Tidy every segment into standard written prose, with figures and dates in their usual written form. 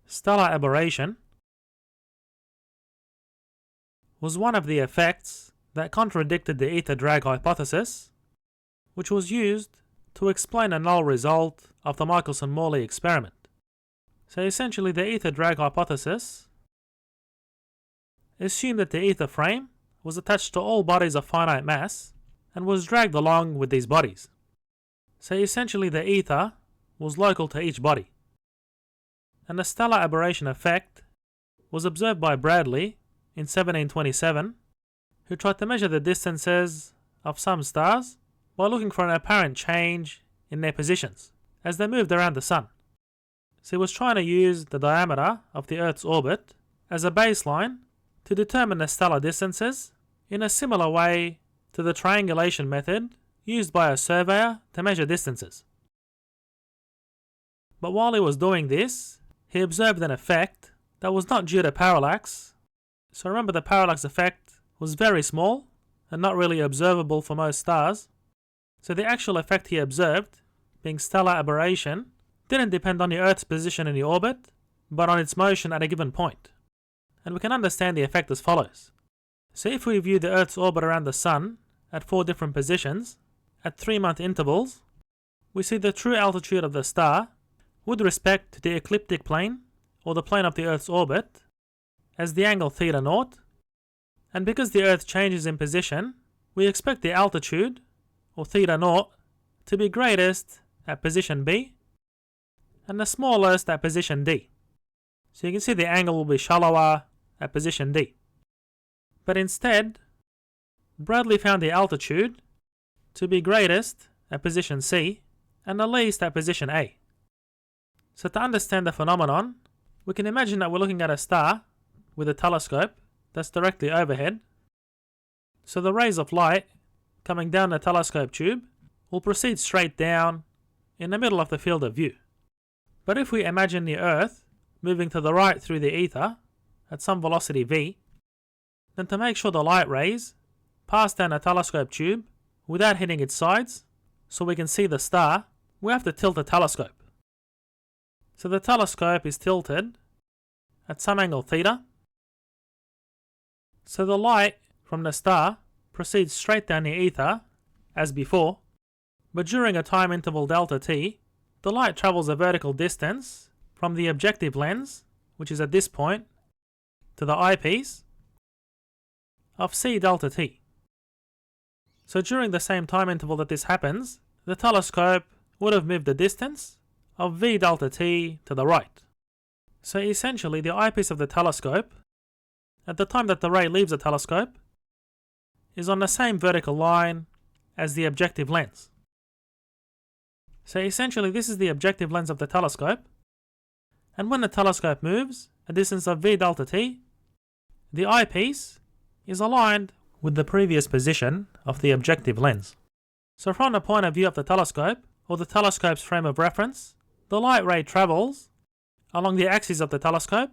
stellar aberration was one of the effects that contradicted the ether drag hypothesis, which was used to explain a null result of the Michelson Morley experiment. So essentially the ether drag hypothesis assumed that the ether frame was attached to all bodies of finite mass and was dragged along with these bodies. So essentially the ether was local to each body. And the stellar aberration effect was observed by Bradley in 1727, who tried to measure the distances of some stars by looking for an apparent change in their positions as they moved around the sun. So he was trying to use the diameter of the Earth's orbit as a baseline to determine the stellar distances in a similar way to the triangulation method used by a surveyor to measure distances. But while he was doing this, he observed an effect that was not due to parallax. So remember, the parallax effect was very small and not really observable for most stars. So the actual effect he observed, being stellar aberration, didn't depend on the Earth's position in the orbit, but on its motion at a given point. And we can understand the effect as follows. So if we view the Earth's orbit around the Sun at 4 different positions, at 3-month intervals, we see the true altitude of the star with respect to the ecliptic plane, or the plane of the Earth's orbit, as the angle theta naught. And because the Earth changes in position, we expect the altitude, or theta naught, to be greatest at position B and the smallest at position D. So you can see the angle will be shallower at position D. But instead, Bradley found the altitude to be greatest at position C and the least at position A. So to understand the phenomenon, we can imagine that we're looking at a star with a telescope that's directly overhead. So the rays of light coming down the telescope tube will proceed straight down in the middle of the field of view. But if we imagine the Earth moving to the right through the ether at some velocity v, then to make sure the light rays pass down a telescope tube without hitting its sides so we can see the star, we have to tilt the telescope. So the telescope is tilted at some angle theta. So the light from the star proceeds straight down the ether as before, but during a time interval delta t, the light travels a vertical distance from the objective lens, which is at this point, to the eyepiece of c delta t. So during the same time interval that this happens, the telescope would have moved the distance of v delta t to the right. So essentially the eyepiece of the telescope, at the time that the ray leaves the telescope, is on the same vertical line as the objective lens. So essentially this is the objective lens of the telescope, and when the telescope moves a distance of v delta t, the eyepiece is aligned with the previous position of the objective lens. So from the point of view of the telescope, or the telescope's frame of reference, the light ray travels along the axis of the telescope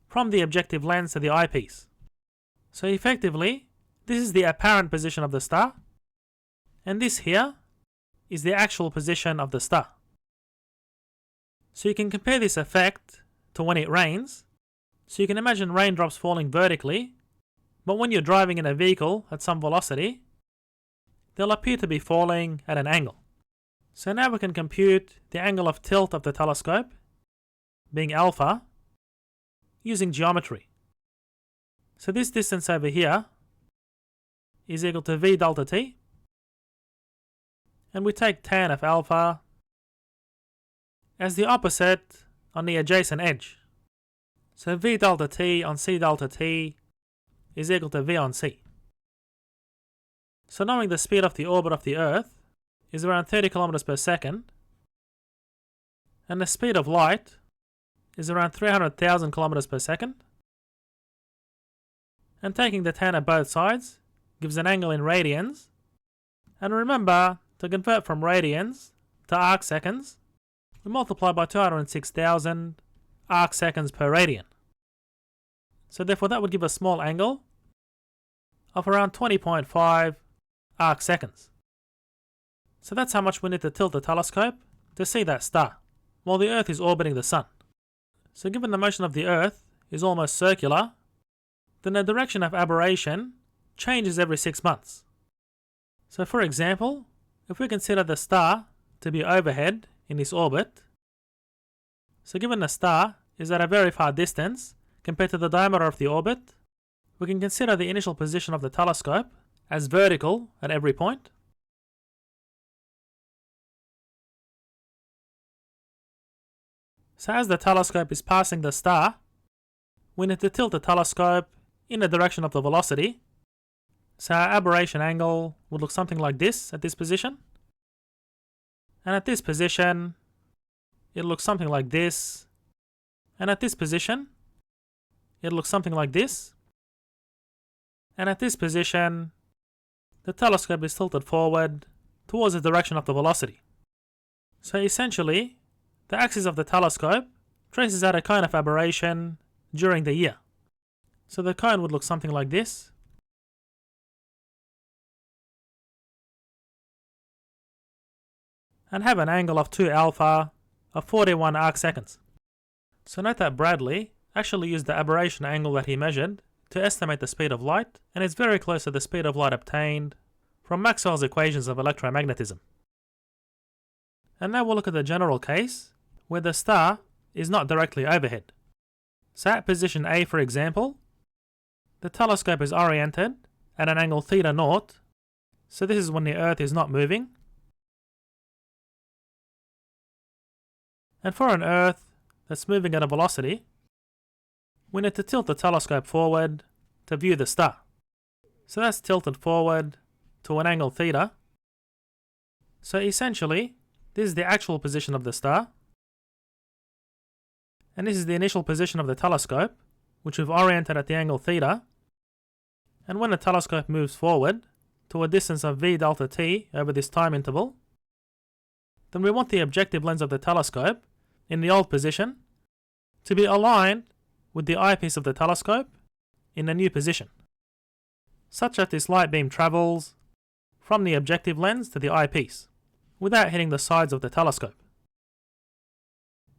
from the objective lens to the eyepiece. So effectively, this is the apparent position of the star, and this here is the actual position of the star. So you can compare this effect to when it rains. So you can imagine raindrops falling vertically, but when you're driving in a vehicle at some velocity, they'll appear to be falling at an angle. So now we can compute the angle of tilt of the telescope, being alpha, using geometry. So this distance over here is equal to v delta t, and we take tan of alpha as the opposite on the adjacent edge. So v delta t on c delta t is equal to v on c. So knowing the speed of the orbit of the Earth is around 30 kilometers per second, and the speed of light is around 300,000 kilometers per second, and taking the tan at both sides gives an angle in radians. And remember, to convert from radians to arc seconds, we multiply by 206,000 arc seconds per radian. So therefore that would give a small angle of around 20.5 arc seconds. So that's how much we need to tilt the telescope to see that star, while the Earth is orbiting the Sun. So given the motion of the Earth is almost circular, then the direction of aberration changes every 6 months. So for example, if we consider the star to be overhead in this orbit, so given the star is at a very far distance compared to the diameter of the orbit, we can consider the initial position of the telescope as vertical at every point. So as the telescope is passing the star, we need to tilt the telescope in the direction of the velocity. So our aberration angle would look something like this at this position. And at this position, it looks something like this. And at this position, it looks something like this. And at this position, the telescope is tilted forward towards the direction of the velocity. So essentially, the axis of the telescope traces out a cone of aberration during the year. So the cone would look something like this. And have an angle of 2 alpha of 41 arc seconds. So note that Bradley actually used the aberration angle that he measured to estimate the speed of light, and it's very close to the speed of light obtained from Maxwell's equations of electromagnetism. And now we'll look at the general case where the star is not directly overhead. So at position A, for example, the telescope is oriented at an angle theta naught, so this is when the Earth is not moving. And for an Earth that's moving at a velocity, we need to tilt the telescope forward to view the star. So that's tilted forward to an angle theta. So essentially, this is the actual position of the star. And this is the initial position of the telescope, which we've oriented at the angle theta. And when the telescope moves forward to a distance of v delta t over this time interval, then we want the objective lens of the telescope in the old position to be aligned with the eyepiece of the telescope in the new position, such that this light beam travels from the objective lens to the eyepiece without hitting the sides of the telescope.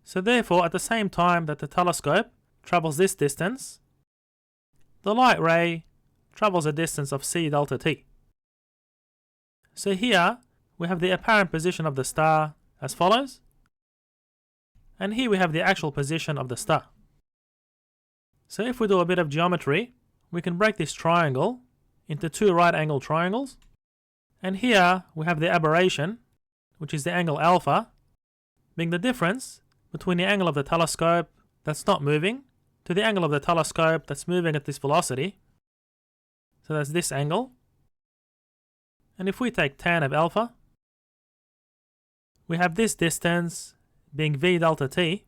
So therefore, at the same time that the telescope travels this distance, the light ray travels a distance of c delta t. So here we have the apparent position of the star as follows, and here we have the actual position of the star. So if we do a bit of geometry, we can break this triangle into 2 right angle triangles, and here we have the aberration, which is the angle alpha, being the difference between the angle of the telescope that's not moving to the angle of the telescope that's moving at this velocity. So that's this angle. And if we take tan of alpha, we have this distance being v delta t,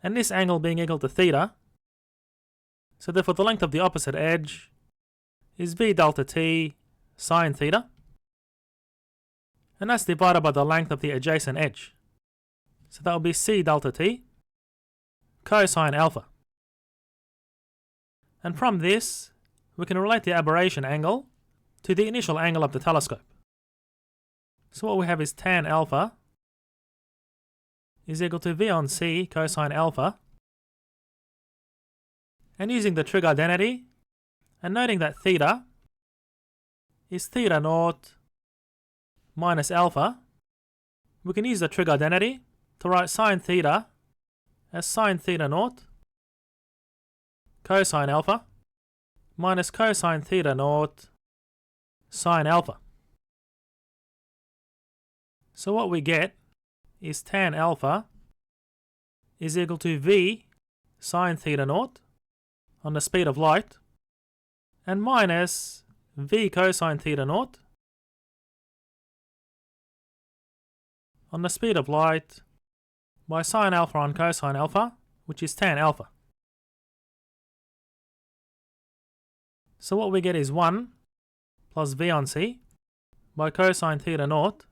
and this angle being equal to theta. So therefore the length of the opposite edge is v delta t sine theta, and that's divided by the length of the adjacent edge. So that will be c delta t cosine alpha. And from this, we can relate the aberration angle to the initial angle of the telescope. So what we have is tan alpha is equal to v on c cosine alpha. And using the trig identity, and noting that theta is theta naught minus alpha, we can use the trig identity to write sine theta as sine theta naught cosine alpha minus cosine theta naught sine alpha. So what we get is tan alpha is equal to v sine theta naught on the speed of light and minus v cosine theta naught on the speed of light by sine alpha on cosine alpha, which is tan alpha. So what we get is 1 plus v on c by cosine theta naught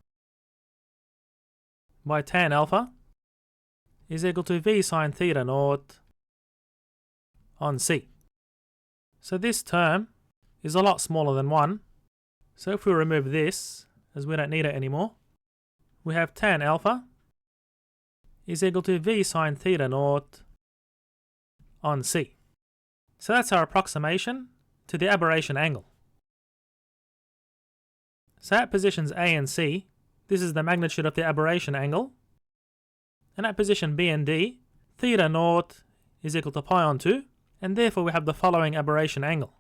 by tan alpha is equal to v sine theta naught on c. So this term is a lot smaller than 1. So if we remove this, as we don't need it anymore, we have tan alpha is equal to v sine theta naught on c. So that's our approximation to the aberration angle. So at positions A and C, this is the magnitude of the aberration angle. And at position B and D, theta naught is equal to pi on 2, and therefore we have the following aberration angle.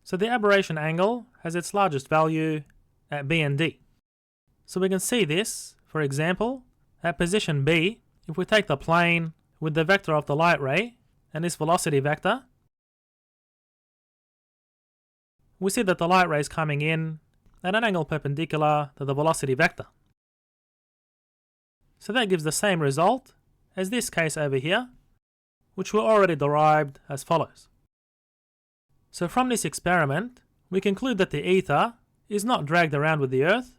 So the aberration angle has its largest value at B and D. So we can see this, for example, at position B, if we take the plane with the vector of the light ray and this velocity vector, we see that the light ray is coming in at an angle perpendicular to the velocity vector. So that gives the same result as this case over here, which we already derived as follows. So from this experiment, we conclude that the ether is not dragged around with the Earth,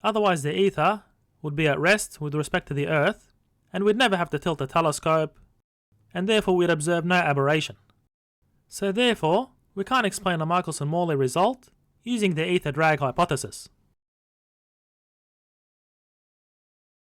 otherwise the ether would be at rest with respect to the Earth, and we'd never have to tilt the telescope, and therefore we'd observe no aberration. So therefore, we can't explain the Michelson Morley result using the ether drag hypothesis.